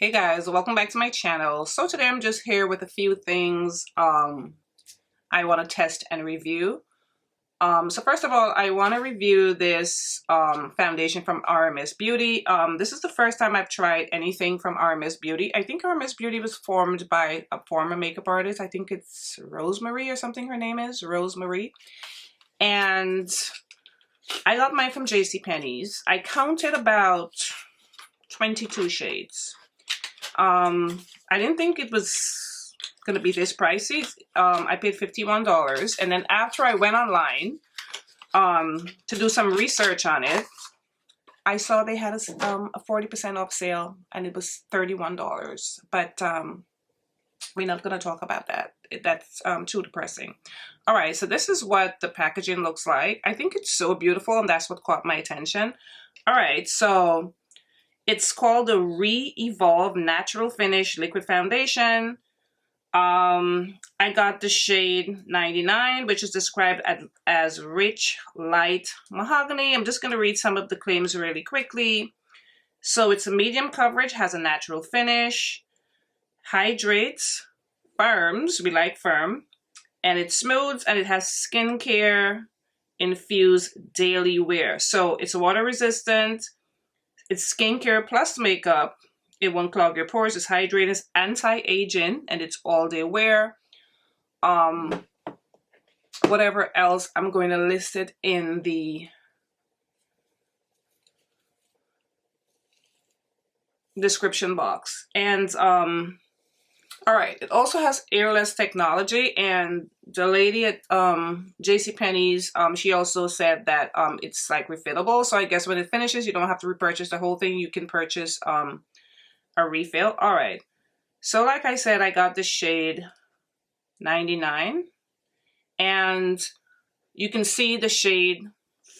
Hey guys, welcome back to my channel. So today I'm just here with a few things I want to test and review. So first of all, I want to review this foundation from RMS Beauty. This is the first time I've tried anything from RMS Beauty. I think RMS Beauty was formed by a former makeup artist. I think it's Rosemary or something her name is, Rosemary. And I got mine from JCPenney's. I counted about 22 shades. I didn't think it was gonna be this pricey. I paid $51, and then after I went online to do some research on it, I saw they had a 40% off sale, and it was $31. But we're not gonna talk about that. That's too depressing. All right, so this is what the packaging looks like. I think it's so beautiful, and that's what caught my attention. All right, so it's called the Re-Evolve Natural Finish Liquid Foundation. I got the shade 99, which is described as rich, light mahogany. I'm just going to read some of the claims really quickly. So it's a medium coverage, has a natural finish, hydrates, firms, we like firm, and it smooths, and it has skincare infused daily wear. So it's water resistant. It's skincare plus makeup. It won't clog your pores. It's hydrating. It's anti-aging, and it's all-day wear. Whatever else, I'm going to list it in the description box. And all right, it also has airless technology, and the lady at JCPenney's, she also said that it's like refillable. So I guess when it finishes, you don't have to repurchase the whole thing. You can purchase a refill. All right. So like I said, I got the shade 99, and you can see the shade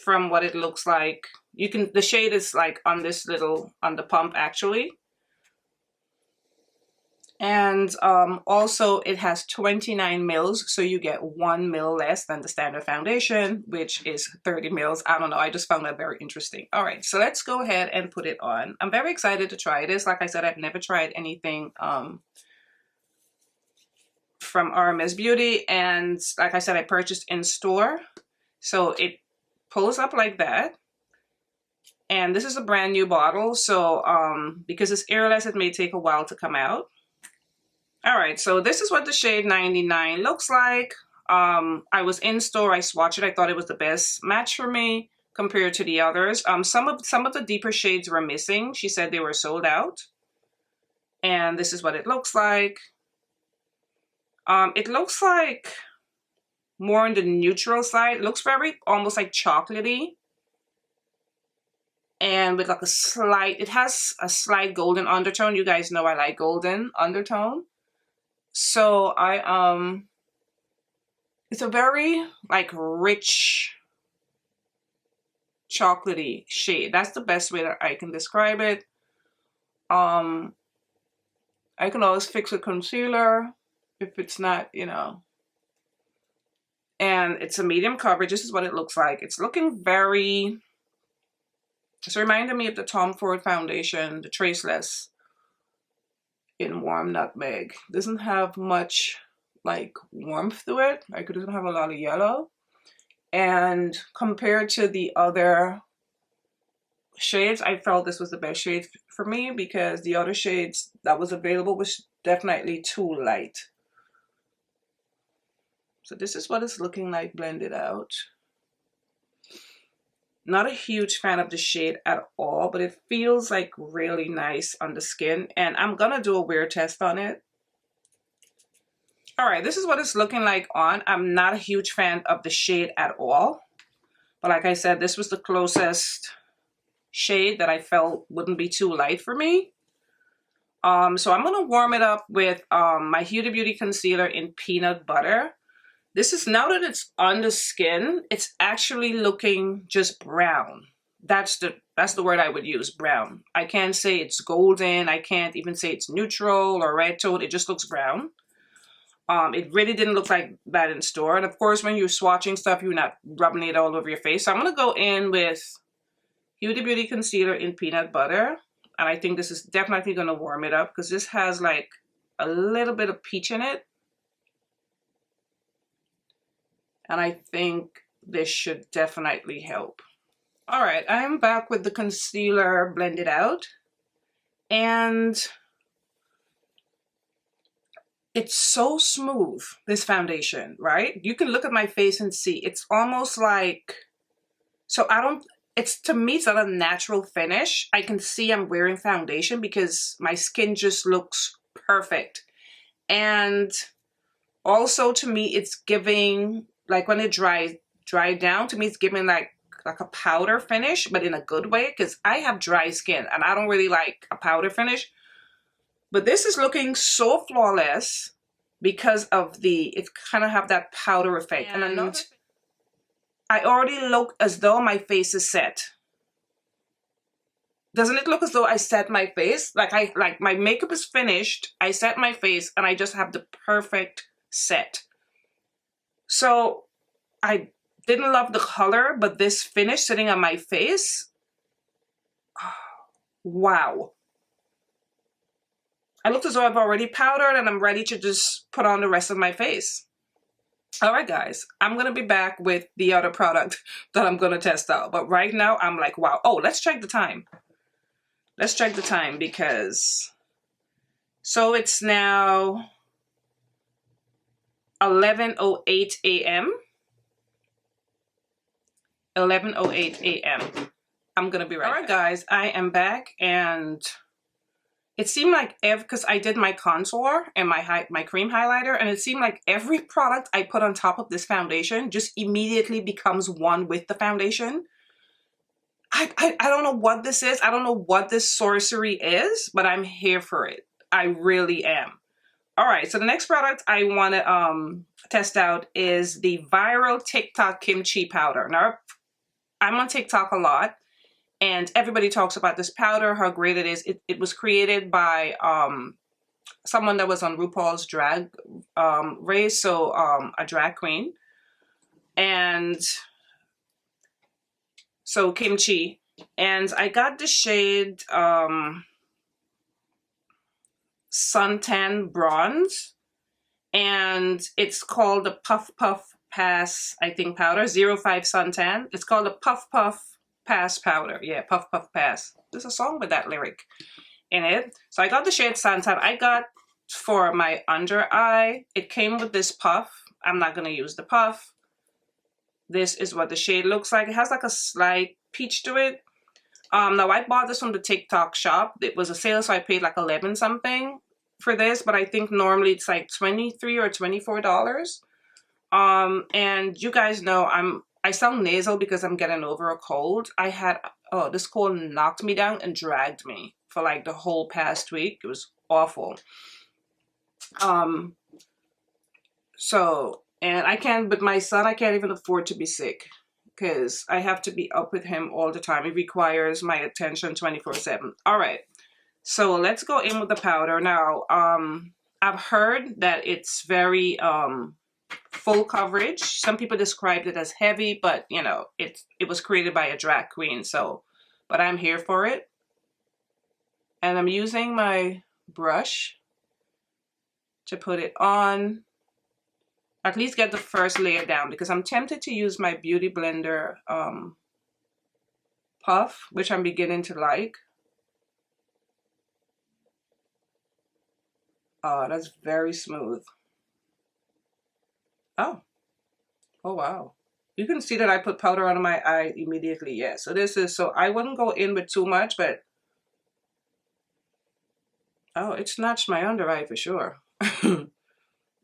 from what it looks like. The shade is like on this little, on the pump actually. And also it has 29 mils, so you get 1 mil less than the standard foundation, which is 30 mils. I don't know, I just found that very interesting. All right, so let's go ahead and put it on. I'm very excited to try this. Like I said, I've never tried anything from RMS Beauty, and like I said, I purchased in store. So it pulls up like that. And this is a brand new bottle, so because it's airless, it may take a while to come out. All right, so this is what the shade 99 looks like. I was in store, I swatched it, I thought it was the best match for me compared to the others. Some of the deeper shades were missing. She said they were sold out. And this is what it looks like. It looks like more on the neutral side. It looks very almost like chocolatey. And with like it has a slight golden undertone. You guys know I like golden undertone. So it's a very like rich chocolatey shade. That's the best way that I can describe it. I can always fix a concealer if it's not, you know. And it's a medium coverage. This is what it looks like. It's looking very, it's reminding me of the Tom Ford foundation, the Traceless in Warm Nutmeg. Doesn't have much like warmth to it. Like it doesn't have a lot of yellow. And compared to the other shades, I felt this was the best shade for me because the other shades that was available was definitely too light. So this is what it's looking like blended out. Not a huge fan of the shade at all, but it feels like really nice on the skin. And I'm gonna do a wear test on it. All right, this is what it's looking like on. I'm not a huge fan of the shade at all. But like I said, this was the closest shade that I felt wouldn't be too light for me. So I'm gonna warm it up with my Huda Beauty concealer in peanut butter. This is, now that it's on the skin, it's actually looking just brown. That's the word I would use, brown. I can't say it's golden. I can't even say it's neutral or red toned. It just looks brown. It really didn't look like that in store. And of course, when you're swatching stuff, you're not rubbing it all over your face. So I'm going to go in with Huda Beauty concealer in peanut butter. And I think this is definitely going to warm it up because this has like a little bit of peach in it. And I think this should definitely help. All right, I am back with the concealer blended out. And it's so smooth, this foundation, right? You can look at my face and see it's almost like, so I don't, it's, to me, it's not a natural finish. I can see I'm wearing foundation because my skin just looks perfect. And also to me, it's giving, like when it dried down, to me, it's giving like a powder finish, but in a good way, because I have dry skin and I don't really like a powder finish. But this is looking so flawless because of the, it kind of have that powder effect. And I already look as though my face is set. Doesn't it look as though I set my face? Like my makeup is finished, I set my face, and I just have the perfect set. So I didn't love the color, but this finish sitting on my face, oh, wow. I look as though I've already powdered and I'm ready to just put on the rest of my face. All right, guys, I'm going to be back with the other product that I'm going to test out. But right now, I'm like, wow. Oh, let's check the time. Let's check the time because, so it's now 11:08 a.m. 11:08 a.m. I'm going to be right back. All right, guys, I am back, and it seemed like because I did my contour and my cream highlighter, and it seemed like every product I put on top of this foundation just immediately becomes one with the foundation. I don't know what this is. I don't know what this sorcery is, but I'm here for it. I really am. All right, so the next product I want to test out is the viral TikTok kimchi powder. Now, I'm on TikTok a lot. And everybody talks about this powder, how great it is. It was created by someone that was on RuPaul's Drag Race, so a drag queen. And so kimchi. And I got the shade Suntan Bronze. And it's called the Puff Puff Pass, I think, powder, 05 Suntan. It's called the Puff Puff Pass powder. Yeah, Puff Puff Pass. There's a song with that lyric in it. So I got the shade Suntan. I got for my under eye. It came with this puff. I'm not going to use the puff. This is what the shade looks like. It has like a slight peach to it. Now I bought this from the TikTok shop. It was a sale, so I paid like 11 something for this, but I think normally it's like $23 or $24. And you guys know I sound nasal because I'm getting over a cold. I had, oh, this cold knocked me down and dragged me for like the whole past week. It was awful. So, and I can't, with my son, I can't even afford to be sick because I have to be up with him all the time. It requires my attention 24/7. All right. So let's go in with the powder. Now, I've heard that it's very, full coverage. Some people described it as heavy, but you know, it was created by a drag queen, so, but I'm here for it. And I'm using my brush to put it on, at least get the first layer down, because I'm tempted to use my Beauty Blender puff, which I'm beginning to like. Oh, that's very smooth. Oh wow. You can see that I put powder on my eye immediately. Yeah, so this is, so I wouldn't go in with too much, but oh, it snatched my under eye for sure.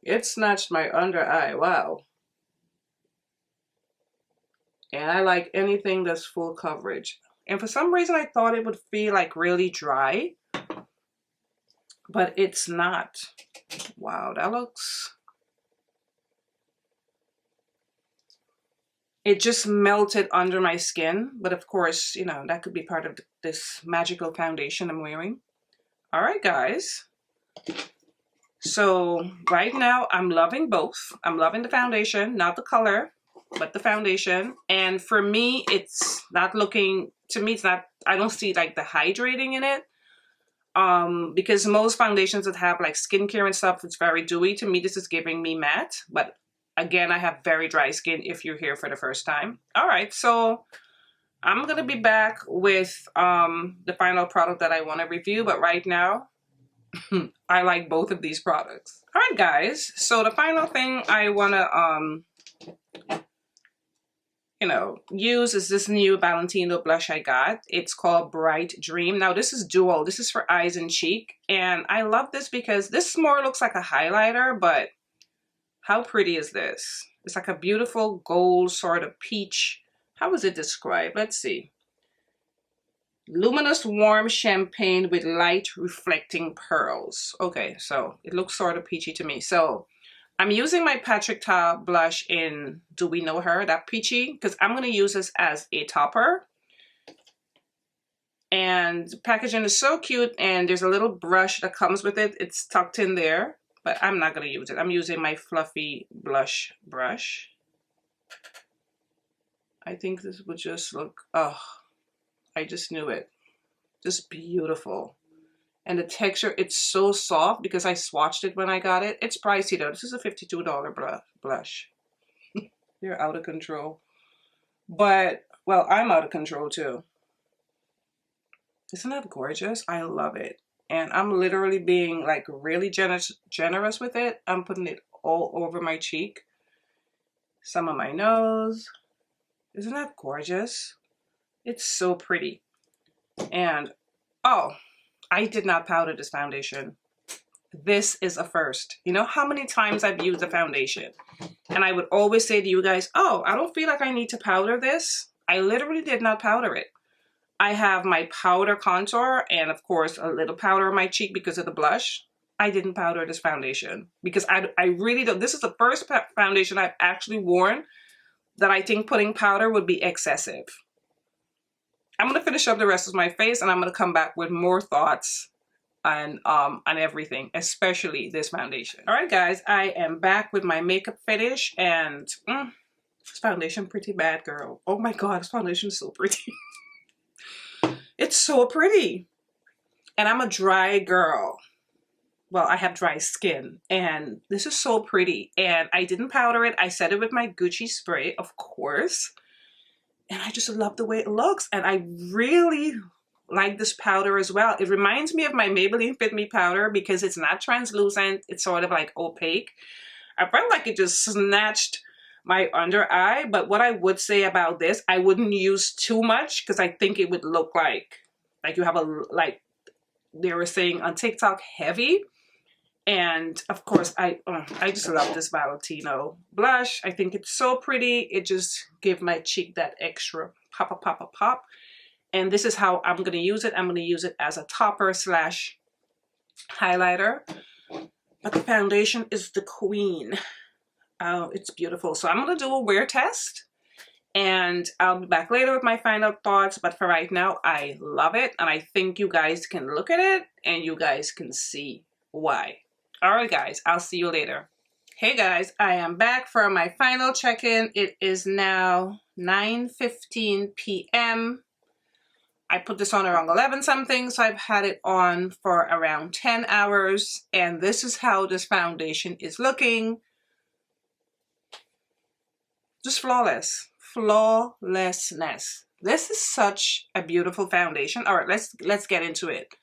It snatched my under eye. Wow. And I like anything that's full coverage. And for some reason I thought it would feel like really dry, but it's not. Wow, that looks, it just melted under my skin, but of course, you know, that could be part of this magical foundation I'm wearing. All right, guys. So right now I'm loving both. I'm loving the foundation, not the color, but the foundation. And for me, it's not looking, to me, it's not, I don't see like the hydrating in it. because most foundations that have like skincare and stuff, it's very dewy. To me, this is giving me matte, but again, I have very dry skin if you're here for the first time. All right, so I'm gonna be back with the final product that I want to review, but right now, I like both of these products. All right, guys, so the final thing I wanna use is this new Valentino blush I got. It's called Bright Dream. Now this is dual. This is for eyes and cheek. And I love this because this more looks like a highlighter, but how pretty is this? It's like a beautiful gold sort of peach. How is it described? Let's see. Luminous warm champagne with light reflecting pearls. Okay, so it looks sort of peachy to me. So I'm using my Patrick Ta blush in Do We Know Her, that peachy, because I'm going to use this as a topper. And the packaging is so cute, and there's a little brush that comes with it. It's tucked in there, but I'm not going to use it. I'm using my fluffy blush brush. I think this would just look, oh, I just knew it. Just beautiful. And the texture, it's so soft because I swatched it when I got it. It's pricey though. This is a $52 blush. You're out of control. But, well, I'm out of control too. Isn't that gorgeous? I love it. And I'm literally being like really generous with it. I'm putting it all over my cheek. Some on my nose. Isn't that gorgeous? It's so pretty. And, oh, I did not powder this foundation. This is a first. You know how many times I've used the foundation? And I would always say to you guys, oh, I don't feel like I need to powder this. I literally did not powder it. I have my powder contour and of course a little powder on my cheek because of the blush. I didn't powder this foundation because I really don't. This is the first foundation I've actually worn that I think putting powder would be excessive. I'm going to finish up the rest of my face and I'm going to come back with more thoughts on everything, especially this foundation. All right, guys, I am back with my makeup finish and this foundation pretty bad, girl. Oh my God, this foundation is so pretty. It's so pretty. And I'm a dry girl. Well, I have dry skin and this is so pretty. And I didn't powder it. I set it with my Gucci spray, of course. And I just love the way it looks. And I really like this powder as well. It reminds me of my Maybelline Fit Me powder because it's not translucent. It's sort of like opaque. I felt like it just snatched my under eye. But what I would say about this, I wouldn't use too much because I think it would look like you have a, like they were saying on TikTok, heavy. And of course, I just love this Valentino blush. I think it's so pretty. It just gives my cheek that extra pop. And this is how I'm going to use it. I'm going to use it as a topper slash highlighter. But the foundation is the queen. Oh, it's beautiful. So I'm going to do a wear test. And I'll be back later with my final thoughts. But for right now, I love it. And I think you guys can look at it and you guys can see why. All right, guys, I'll see you later. Hey, guys, I am back for my final check-in. It is now 9:15 p.m. I put this on around 11 something, so I've had it on for around 10 hours. And this is how this foundation is looking. Just flawless. Flawlessness. This is such a beautiful foundation. All right, let's get into it.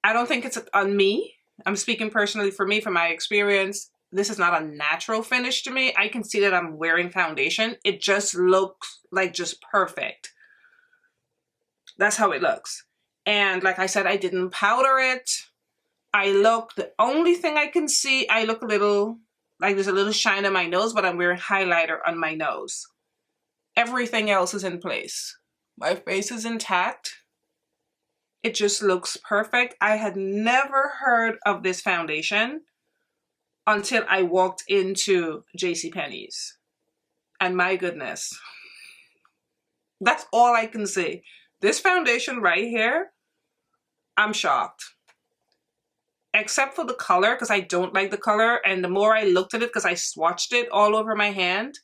I don't think it's on me. I'm speaking personally for me, from my experience. This is not a natural finish to me. I can see that I'm wearing foundation. It just looks like just perfect. That's how it looks. And like I said, I didn't powder it. The only thing I can see, I look a little, like there's a little shine on my nose, but I'm wearing highlighter on my nose. Everything else is in place. My face is intact. It just looks perfect. I had never heard of this foundation until I walked into JCPenney's. And my goodness, that's all I can say. This foundation right here, I'm shocked. Except for the color, because I don't like the color. And the more I looked at it, because I swatched it all over my hand,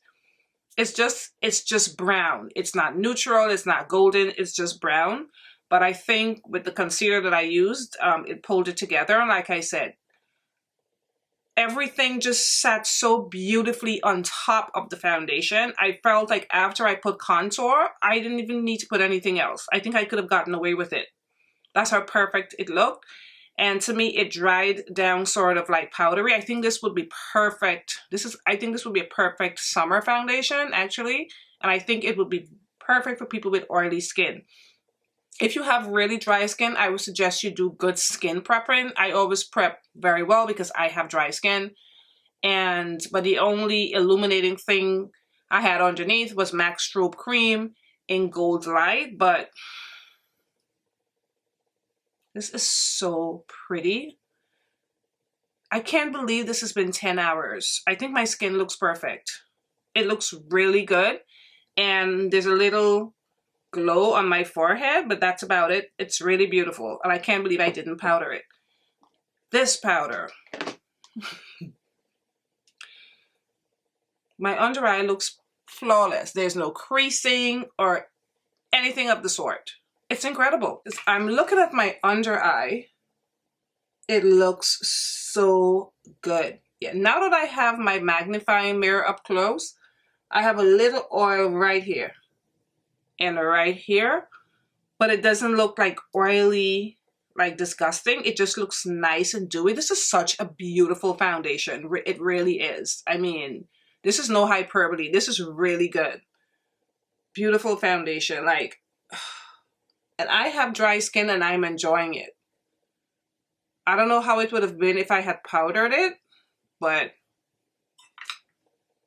it's just brown. It's not neutral. It's not golden. It's just brown. But I think with the concealer that I used, it pulled it together. And like I said, everything just sat so beautifully on top of the foundation. I felt like after I put contour, I didn't even need to put anything else. I think I could have gotten away with it. That's how perfect it looked. And to me, it dried down sort of like powdery. I think this would be perfect. I think this would be a perfect summer foundation, actually. And I think it would be perfect for people with oily skin. If you have really dry skin, I would suggest you do good skin prepping. I always prep very well because I have dry skin. But the only illuminating thing I had underneath was MAC Strobe Cream in Gold Light. But this is so pretty. I can't believe this has been 10 hours. I think my skin looks perfect. It looks really good. And there's a little glow on my forehead, but that's about it. It's really beautiful. And I can't believe I didn't powder it. This powder. My under eye looks flawless. There's no creasing or anything of the sort. It's incredible. I'm looking at my under eye. It looks so good. Yeah, now that I have my magnifying mirror up close, I have a little oil right here and right here, but it doesn't look like oily, like disgusting. It just looks nice and dewy. This is such a beautiful foundation. It really is. I mean, this is no hyperbole. This is really good. Beautiful foundation. Like, and I have dry skin and I'm enjoying it. I don't know how it would have been if I had powdered it, but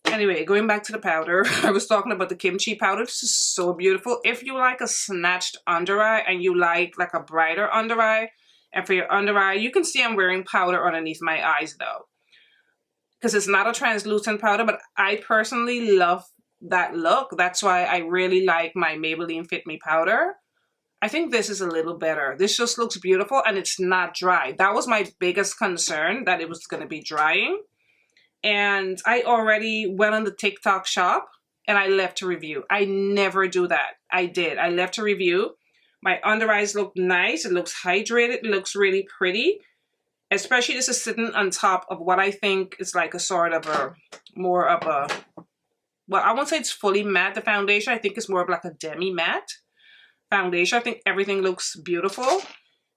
anyway, going back to the powder, I was talking about the kimchi powder. This is so beautiful. If you like a snatched under eye and you like a brighter under eye, and for your under eye, you can see I'm wearing powder underneath my eyes though, because it's not a translucent powder, but I personally love that look. That's why I really like my Maybelline Fit Me powder. I think this is a little better. This just looks beautiful and it's not dry. That was my biggest concern, that it was going to be drying. And I already went on the TikTok shop and I left a review. I never do that. I did. I left a review. My under eyes look nice. It looks hydrated. It looks really pretty. Especially this is sitting on top of what I think is like a sort of a, more of a, well, I won't say it's fully matte, the foundation. I think it's more of like a demi-matte foundation. I think everything looks beautiful.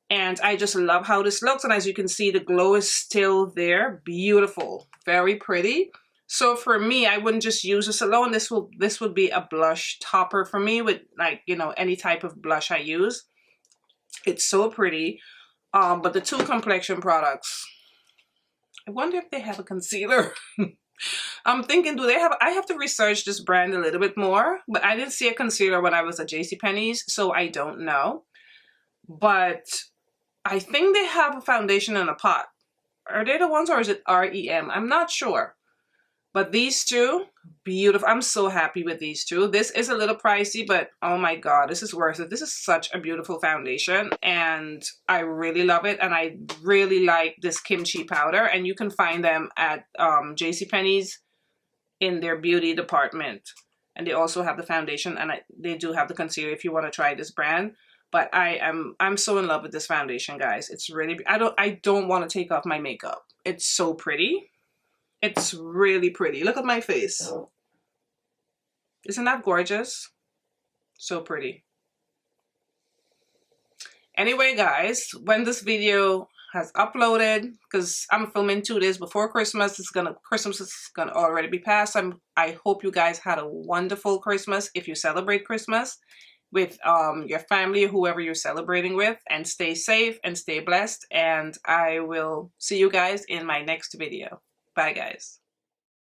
And I just love how this looks. And as you can see, the glow is still there. Beautiful. Very pretty. So for me, I wouldn't just use this alone. This would be a blush topper for me with, like, you know, any type of blush I use. It's so pretty. But the two complexion products, I wonder if they have a concealer. I'm thinking, do they have, I have to research this brand a little bit more, but I didn't see a concealer when I was at JCPenney's, so I don't know. But I think they have a foundation in a pot. Are they the ones, or is it REM? I'm not sure. But these two, beautiful. I'm so happy with these two. This is a little pricey, but oh my God, this is worth it. This is such a beautiful foundation and I really love it. And I really like this kimchi powder, and you can find them at JCPenney's in their beauty department. And they also have the foundation, and they do have the concealer if you want to try this brand. But I'm so in love with this foundation, guys. It's really, I don't want to take off my makeup. It's so pretty. It's really pretty. Look at my face. Isn't that gorgeous? So pretty. Anyway, guys, when this video has uploaded, because I'm filming 2 days before Christmas, Christmas is gonna already be past. I hope you guys had a wonderful Christmas if you celebrate Christmas with your family or whoever you're celebrating with, and stay safe and stay blessed, and I will see you guys in my next video. Bye, guys.